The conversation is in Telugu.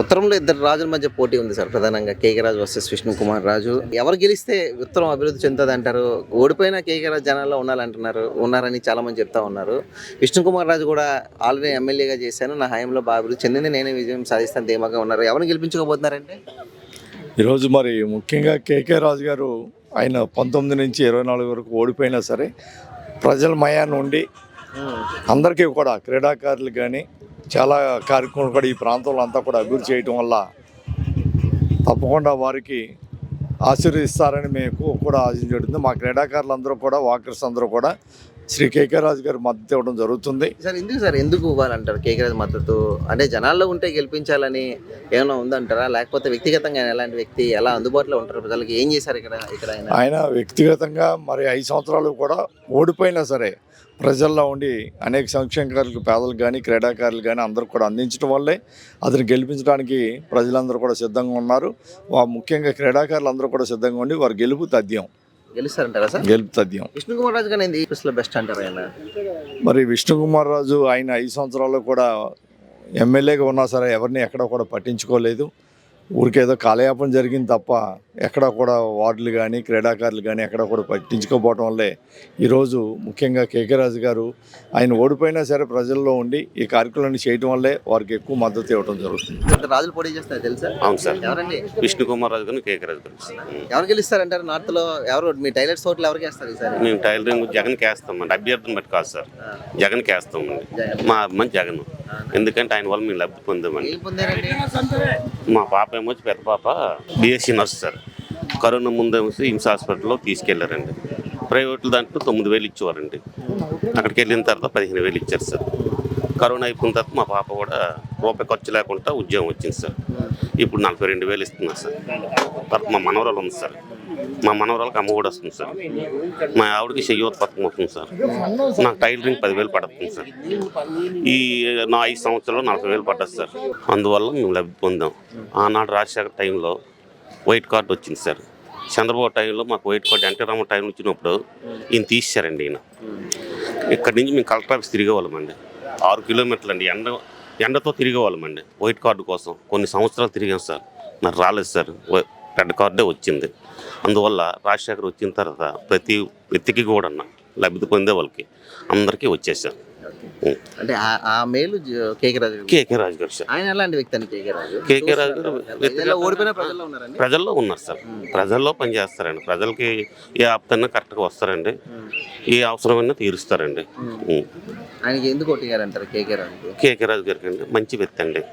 ఉత్తరంలో ఇద్దరు రాజుల మధ్య పోటీ ఉంది సార్. ప్రధానంగా కేకే రాజు వర్సెస్ విష్ణు కుమార్ రాజు. ఎవరు గెలిస్తే ఉత్తరం అభివృద్ధి చెందుతుంది అంటారు? ఓడిపోయిన కేకే రాజు జనాల్లో ఉన్నారని చాలా మంది చెప్తా ఉన్నారు. విష్ణు కుమార్ రాజు కూడా ఆల్రెడీ ఎమ్మెల్యేగా చేశాను, నా హయాంలో బాగా అభివృద్ధి చెందింది, నేనే విజయం సాధిస్తాను ధీమాగా ఉన్నారు. ఎవరిని గెలిపించుకోబోతున్నారంటే ఈరోజు మరి ముఖ్యంగా కేకే రాజు గారు ఆయన 19 నుంచి 24 వరకు ఓడిపోయినా సరే ప్రజల మయాన్ని ఉండి అందరికీ కూడా క్రీడాకారులు కానీ చాలా కార్యక్రమాలు కూడా ఈ ప్రాంతంలో అంతా కూడా అభివృద్ధి చేయటం వల్ల తప్పకుండా వారికి ఆశీర్వదిస్తారని మేము కూడా ఆశించబడుతుంది. మా క్రీడాకారులందరూ కూడా వాకర్స్ అందరూ కూడా శ్రీ కేకే రాజు గారి మద్దతు ఇవ్వడం జరుగుతుంది. ఎందుకు ఇవ్వాలంటారు కేకే రాజు మద్దతు? అంటే జనాల్లో ఉంటే గెలిపించాలని ఏమైనా ఉందంటారా, లేకపోతే వ్యక్తిగతంగా ఎలాంటి వ్యక్తి, ఎలా అందుబాటులో ఉంటారు ప్రజలకి, ఏం చేశారు ఇక్కడ ఆయన వ్యక్తిగతంగా మరి 5 సంవత్సరాలు కూడా ఓడిపోయినా సరే ప్రజల్లో ఉండి అనేక సంక్షేమాలకు పేదలకు కానీ క్రీడాకారులు కానీ అందరూ కూడా అందించడం వల్లే అతను గెలిపించడానికి ప్రజలందరూ కూడా సిద్ధంగా ఉన్నారు. ముఖ్యంగా క్రీడాకారులు అందరూ కూడా సిద్ధంగా ఉండి వారు గెలుపు తథ్యం. గెలుస్తారంటారా సార్? గెలుపు తథ్యం. విష్ణు కుమార్ రాజు కానీ బెస్ట్ అంటారు ఆయన. మరి విష్ణు కుమార్ రాజు ఆయన 5 సంవత్సరాల్లో కూడా ఎమ్మెల్యేగా ఉన్నా సరే ఎవరిని ఎక్కడ కూడా పట్టించుకోలేదు. ఊరికేదో కాలయాపన జరిగింది తప్ప ఎక్కడ కూడా వార్డులు కానీ క్రీడాకారులు కానీ ఎక్కడ కూడా పట్టించుకోకపోవడం వల్లే ఈరోజు ముఖ్యంగా కేకే రాజు గారు ఆయన ఓడిపోయినా సరే ప్రజల్లో ఉండి ఈ కార్యక్రమాన్ని చేయడం వల్లే వారికి ఎక్కువ మద్దతు ఇవ్వడం జరుగుతుంది. రాజులు పోటీ చేస్తారు తెలుసా? అవును సార్. ఎవరండి? విష్ణు కుమార్ రాజు గారు, కేకే రాజు గారు. ఎవరు గెలుస్తారంటారు నార్త్ లో? ఎవరు మీ టైలర్స్ ఓట్లు ఎవరికి వేస్తారు ఈసారి? మేము టైలరింగ్ జగన్కి వేస్తామండి. అభ్యర్థిని బట్టి కాదు సార్, జగన్కి వేస్తామండి. మా అమ్మాయి జగన్, ఎందుకంటే ఆయన వల్ల మేము లబ్ధి పొందామండి. మా పాప ఏమో పెద్ద పాప బిఎస్సీ నర్సు సార్. కరోనా ముందేమో హిమ్స్ హాస్పిటల్లో తీసుకెళ్లారండి. ప్రైవేట్లో దాంట్లో 9,000 ఇచ్చేవారండి. అక్కడికి వెళ్ళిన తర్వాత 15,000 ఇచ్చారు సార్. కరోనా అయిపోయిన తర్వాత మా పాప కూడా రూపాయి ఖర్చు లేకుండా ఉద్యోగం వచ్చింది సార్. ఇప్పుడు 42,000 ఇస్తున్నారు సార్. తర్వాత మా మనవరాలు ఉంది సార్. మా మనవరాలకు అమ్మ కూడా వస్తుంది సార్. మా ఆవిడకి చెయ్యోత పథకం వస్తుంది సార్. నాకు టైలరింగ్ 10,000 పడుతుంది సార్. ఈ నా 5 సంవత్సరాలు 40,000 పడ్డది సార్. అందువల్ల మేము లబ్ధి పొందాం. ఆనాడు రాజశేఖర్ టైంలో వైట్ కార్డు వచ్చింది సార్. చంద్రబాబు టైంలో మాకు white card, NT Ramarao time వచ్చినప్పుడు ఈయన తీసేశారండి. ఈయన ఇక్కడి నుంచి మేము కలెక్టర్ ఆఫీస్ తిరిగేవాళ్ళమండి. 6 కిలోమీటర్లు అండి. ఎండతో తిరిగేవాళ్ళమండి వైట్ కార్డు కోసం. కొన్ని సంవత్సరాలు తిరిగాం సార్. మరి రాలేదు సార్, రెడ్ కార్డే వచ్చింది. అందువల్ల రాజశేఖర్ వచ్చిన తర్వాత ప్రతి వ్యక్తికి కూడా లబ్ధి పొందే వాళ్ళకి అందరికీ వచ్చేసారు. అంటే ఆ మేలు కేకే రాజు గారు సార్. ఆయన ఎలాంటి వ్యక్తి అండి కేకే రాజు? కేకే రాజు గారు ఓడిపోయిన ప్రజల్లో ఉన్నారు సార్. ప్రజల్లో పనిచేస్తారండి. ప్రజలకి ఏ ఆప్తన్నా కరెక్ట్గా వస్తారండి. ఏ అవసరమైనా తీరుస్తారండి. ఆయనకి ఎందుకు ఓటిగారంటారు కేకే రాజు? కేకే రాజు గారికి అండి మంచి వ్యక్తి అండి.